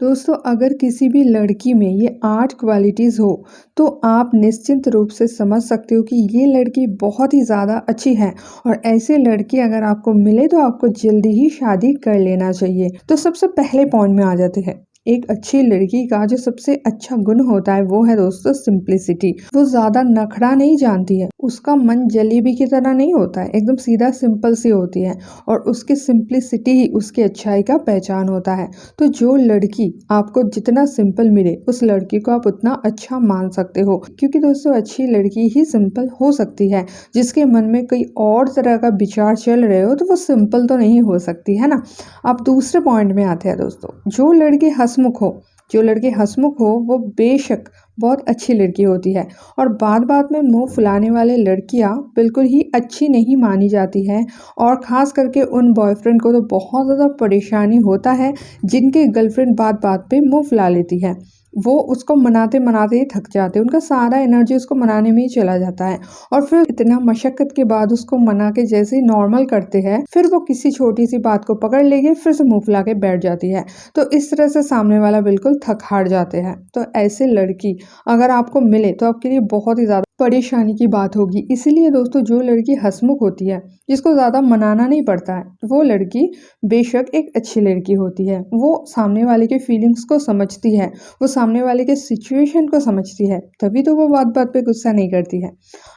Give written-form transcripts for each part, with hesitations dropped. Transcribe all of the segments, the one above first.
दोस्तों अगर किसी भी लड़की में ये 8 क्वालिटीज़ हो तो आप निश्चिंत रूप से समझ सकते हो कि ये लड़की बहुत ही ज़्यादा अच्छी है। और ऐसे लड़की अगर आपको मिले तो आपको जल्दी ही शादी कर लेना चाहिए। तो सबसे पहले पॉइंट में आ जाते हैं। एक अच्छी लड़की का जो सबसे अच्छा गुण होता है वो है दोस्तों सिंप्लिसिटी। वो ज़्यादा नखरा नहीं जानती है, उसका मन जलेबी की तरह नहीं होता है, एकदम सीधा सिंपल सी होती है। और उसकी सिंप्लिसिटी ही उसकी अच्छाई का पहचान होता है। तो जो लड़की आपको जितना सिंपल मिले उस लड़की को आप उतना अच्छा मान सकते हो, क्योंकि दोस्तों अच्छी लड़की ही सिंपल हो सकती है। जिसके मन में कोई और तरह का विचार चल रहे हो तो वो सिंपल तो नहीं हो सकती है ना। अब दूसरे पॉइंट में आते हैं दोस्तों, जो लड़की हंसमुख हो वो बेशक बहुत अच्छी लड़की होती है। और बात बात में मुंह फुलाने वाले लड़कियां बिल्कुल ही अच्छी नहीं मानी जाती है। और ख़ास करके उन बॉयफ्रेंड को तो बहुत ज़्यादा परेशानी होता है जिनके गर्लफ्रेंड बात बात पे मुंह फुला लेती है। वो उसको मनाते मनाते ही थक जाते हैं, उनका सारा एनर्जी उसको मनाने में ही चला जाता है। और फिर इतना मशक्क़त के बाद उसको मना के जैसे ही नॉर्मल करते हैं फिर वो किसी छोटी सी बात को पकड़ लेके फिर से मुंह फुला के बैठ जाती है। तो इस तरह से सामने वाला बिल्कुल थक हार जाते हैं। तो ऐसे लड़की अगर आपको मिले तो आपके लिए बहुत ही ज़्यादा परेशानी की बात होगी। इसीलिए दोस्तों जो लड़की हंसमुख होती है, जिसको ज़्यादा मनाना नहीं पड़ता है, वो लड़की बेशक एक अच्छी लड़की होती है। वो सामने वाले के फीलिंग्स को समझती है, वो सामने वाले के सिचुएशन को समझती है, तभी तो वो बात बात पे गुस्सा नहीं करती है।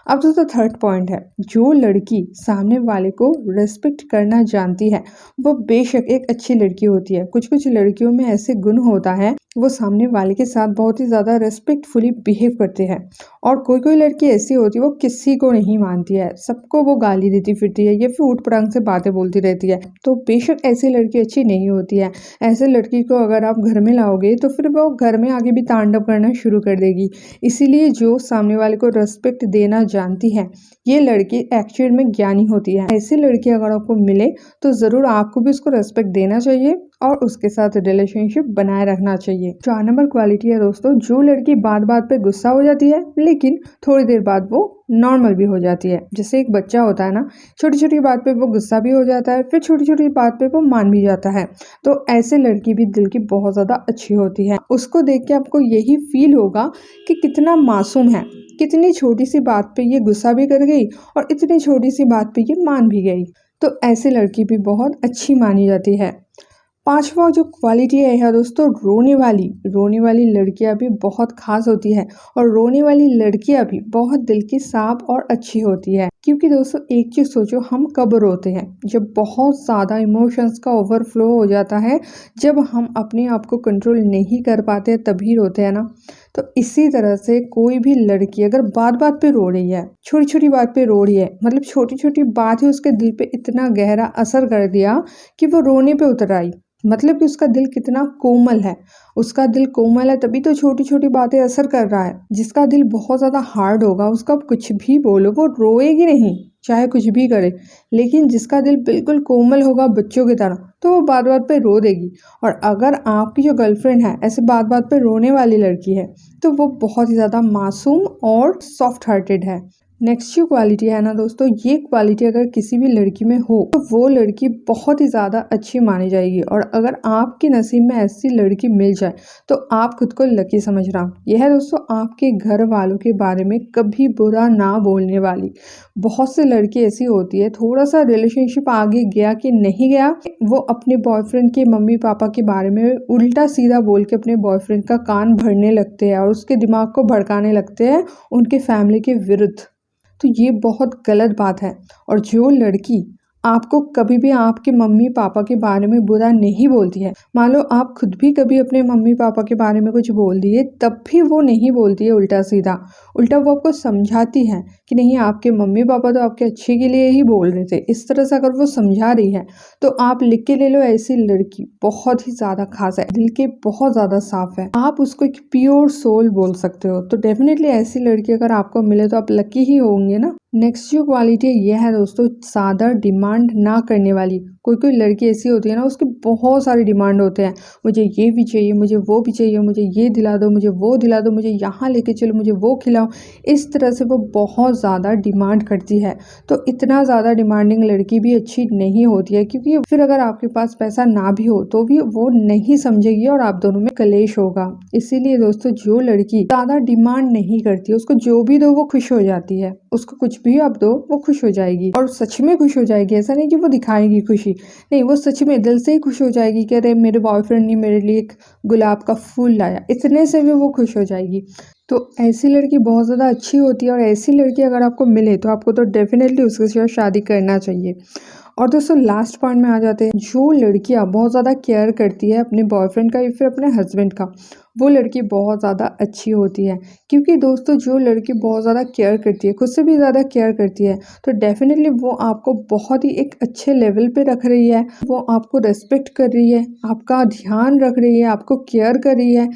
अब दोस्तों थर्ड पॉइंट है, जो लड़की सामने वाले को रेस्पेक्ट करना जानती है वो बेशक एक अच्छी लड़की होती है। कुछ कुछ लड़कियों में ऐसे गुण होता है, वो सामने वाले के साथ बहुत ही ज़्यादा रेस्पेक्टफुली बिहेव करते हैं। और कोई कोई लड़की ऐसी होती है वो किसी को नहीं मानती है, सबको वो गाली देती फिरती है या फिर ऊट पटांग से बातें बोलती रहती है। तो बेशक ऐसी लड़की अच्छी नहीं होती है। ऐसे लड़की को अगर आप घर में लाओगे तो फिर वो घर में आगे भी तांडव करना शुरू कर देगी। इसीलिए जो सामने वाले को रेस्पेक्ट देना जानती है ये लड़की एक्चुअल में ज्ञानी होती है। ऐसी लड़की अगर आपको मिले तो ज़रूर आपको भी उसको रेस्पेक्ट देना चाहिए और उसके साथ रिलेशनशिप बनाए रखना चाहिए। 4 नंबर क्वालिटी है दोस्तों, जो लड़की बात बात पे गुस्सा हो जाती है लेकिन थोड़ी देर बाद वो नॉर्मल भी हो जाती है। जैसे एक बच्चा होता है ना, छोटी छोटी बात पे वो गुस्सा भी हो जाता है, फिर छोटी छोटी बात पे वो मान भी जाता है। तो ऐसे लड़की भी दिल की बहुत ज़्यादा अच्छी होती है। उसको देख के आपको यही फील होगा कि कितना मासूम है, कितनी छोटी सी बात पे ये गुस्सा भी कर गई और इतनी छोटी सी बात पे ये मान भी गई। तो ऐसी लड़की भी बहुत अच्छी मानी जाती है। 5वां जो क्वालिटी है दोस्तों, रोने वाली लड़कियां भी बहुत खास होती है। और रोने वाली लड़कियां भी बहुत दिल की साफ और अच्छी होती है। क्योंकि दोस्तों एक चीज सोचो, हम कब रोते हैं? जब बहुत ज़्यादा इमोशंस का ओवरफ्लो हो जाता है, जब हम अपने आप को कंट्रोल नहीं कर पाते तभी रोते हैं ना। तो इसी तरह से कोई भी लड़की अगर बात बात पे रो रही है, छोटी छोटी बात पे रो रही है, मतलब छोटी छोटी बात ही उसके दिल पे इतना गहरा असर कर दिया कि वो रोने पे उतर आई, मतलब कि उसका दिल कितना कोमल है। उसका दिल कोमल है तभी तो छोटी छोटी बातें असर कर रहा है। जिसका दिल बहुत ज़्यादा हार्ड होगा उसका आप कुछ भी बोलो वो रोएगी नहीं, चाहे कुछ भी करे। लेकिन जिसका दिल बिल्कुल कोमल होगा बच्चों की तरह, तो वो बात बात पे रो देगी। और अगर आपकी जो गर्लफ्रेंड है ऐसे बात बात पे रोने वाली लड़की है तो वो बहुत ही ज़्यादा मासूम और सॉफ्ट हार्टेड है। नेक्स्ट जो क्वालिटी है ना दोस्तों, ये क्वालिटी अगर किसी भी लड़की में हो तो वो लड़की बहुत ही ज़्यादा अच्छी मानी जाएगी। और अगर आपके नसीब में ऐसी लड़की मिल जाए तो आप खुद को लकी समझना। यह है दोस्तों आपके घर वालों के बारे में कभी बुरा ना बोलने वाली। बहुत सी लड़की ऐसी होती है, थोड़ा सा रिलेशनशिप आगे गया कि नहीं गया, वो अपने बॉयफ्रेंड के मम्मी पापा के बारे में उल्टा सीधा बोल के अपने बॉयफ्रेंड का कान भरने लगते हैं और उसके दिमाग को भड़काने लगते हैं उनके फैमिली के विरुद्ध। तो ये बहुत गलत बात है। और जो लड़की आपको कभी भी आपके मम्मी पापा के बारे में बुरा नहीं बोलती है, मान लो आप खुद भी कभी अपने मम्मी पापा के बारे में कुछ बोल दिए तब भी वो नहीं बोलती है उल्टा सीधा, उल्टा वो आपको समझाती है कि नहीं आपके मम्मी पापा तो आपके अच्छे के लिए ही बोल रहे थे। इस तरह से अगर वो समझा रही है तो आप लिख के ले लो, ऐसी लड़की बहुत ही ज़्यादा खास है, दिल के बहुत ज़्यादा साफ है, आप उसको एक प्योर सोल बोल सकते हो। तो डेफिनेटली ऐसी लड़की अगर आपको मिले तो आप लकी ही होंगे ना। नेक्स्ट जो क्वालिटी ये है दोस्तों, ज़्यादा डिमांड ना करने वाली। कोई कोई लड़की ऐसी होती है ना, उसके बहुत सारे डिमांड होते हैं, मुझे ये भी चाहिए, मुझे वो भी चाहिए, मुझे ये दिला दो, मुझे वो दिला दो, मुझे यहाँ लेके चलो, मुझे वो खिलाओ। इस तरह से वो बहुत ज़्यादा डिमांड करती है। तो इतना ज़्यादा डिमांडिंग लड़की भी अच्छी नहीं होती है, क्योंकि फिर अगर आपके पास पैसा ना भी हो तो भी वो नहीं समझेगी और आप दोनों में कलेश होगा। इसीलिए दोस्तों, जो लड़की ज़्यादा डिमांड नहीं करती, उसको जो भी दो वो खुश हो जाती है। उसको कुछ भी आप दो वो खुश हो जाएगी, और सच में खुश हो जाएगी। ऐसा नहीं कि वो दिखाएगी खुशी, नहीं, वो सच में दिल से ही खुश हो जाएगी कि अरे मेरे बॉयफ्रेंड ने मेरे लिए एक गुलाब का फूल लाया, इतने से भी वो खुश हो जाएगी। तो ऐसी लड़की बहुत ज़्यादा अच्छी होती है, और ऐसी लड़की अगर आपको मिले तो आपको तो डेफिनेटली उसके साथ शादी करना चाहिए। और दोस्तों, लास्ट पॉइंट में आ जाते हैं, जो लड़कियां बहुत ज़्यादा केयर करती है अपने बॉयफ्रेंड का या फिर अपने हस्बैंड का, वो लड़की बहुत ज़्यादा अच्छी होती है। क्योंकि दोस्तों, जो लड़की बहुत ज़्यादा केयर करती है, खुद से भी ज़्यादा केयर करती है, तो डेफिनेटली वो आपको बहुत ही एक अच्छे लेवल पे रख रही है, वो आपको रेस्पेक्ट कर रही है, आपका ध्यान रख रही है, आपको केयर कर रही है।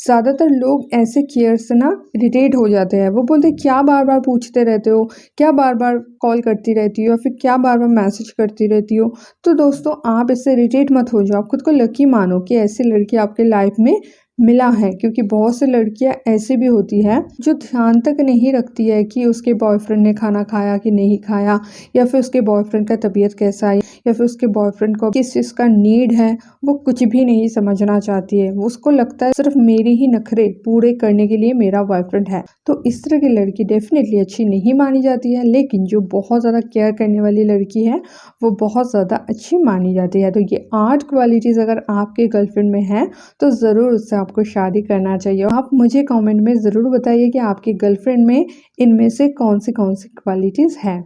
ज़्यादातर लोग ऐसे केयर से ना इरिटेट हो जाते हैं, वो बोलते हैं क्या बार बार पूछते रहते हो, क्या बार बार कॉल करती रहती हो, या फिर क्या बार बार मैसेज करती रहती हो। तो दोस्तों, आप इससे इरिटेट मत हो जाओ, खुद को लकी मानो कि ऐसी लड़की आपके लाइफ में मिला है। क्योंकि बहुत सी लड़कियां ऐसी भी होती है जो ध्यान तक नहीं रखती है कि उसके बॉयफ्रेंड ने खाना खाया कि नहीं खाया, या फिर उसके बॉयफ्रेंड का तबीयत कैसा है, या फिर उसके बॉयफ्रेंड को किस चीज़ का नीड है। वो कुछ भी नहीं समझना चाहती है, उसको लगता है सिर्फ मेरे ही नखरे पूरे करने के लिए मेरा बॉयफ्रेंड है। तो इस तरह की लड़की डेफिनेटली अच्छी नहीं मानी जाती है, लेकिन जो बहुत ज़्यादा केयर करने वाली लड़की है वो बहुत ज़्यादा अच्छी मानी जाती है। तो ये 8 क्वालिटीज़ अगर आपके गर्लफ्रेंड में है तो ज़रूर उससे आपको शादी करना चाहिए। आप मुझे कमेंट में ज़रूर बताइए कि आपकी गर्लफ्रेंड में इनमें से कौन सी क्वालिटीज़ है।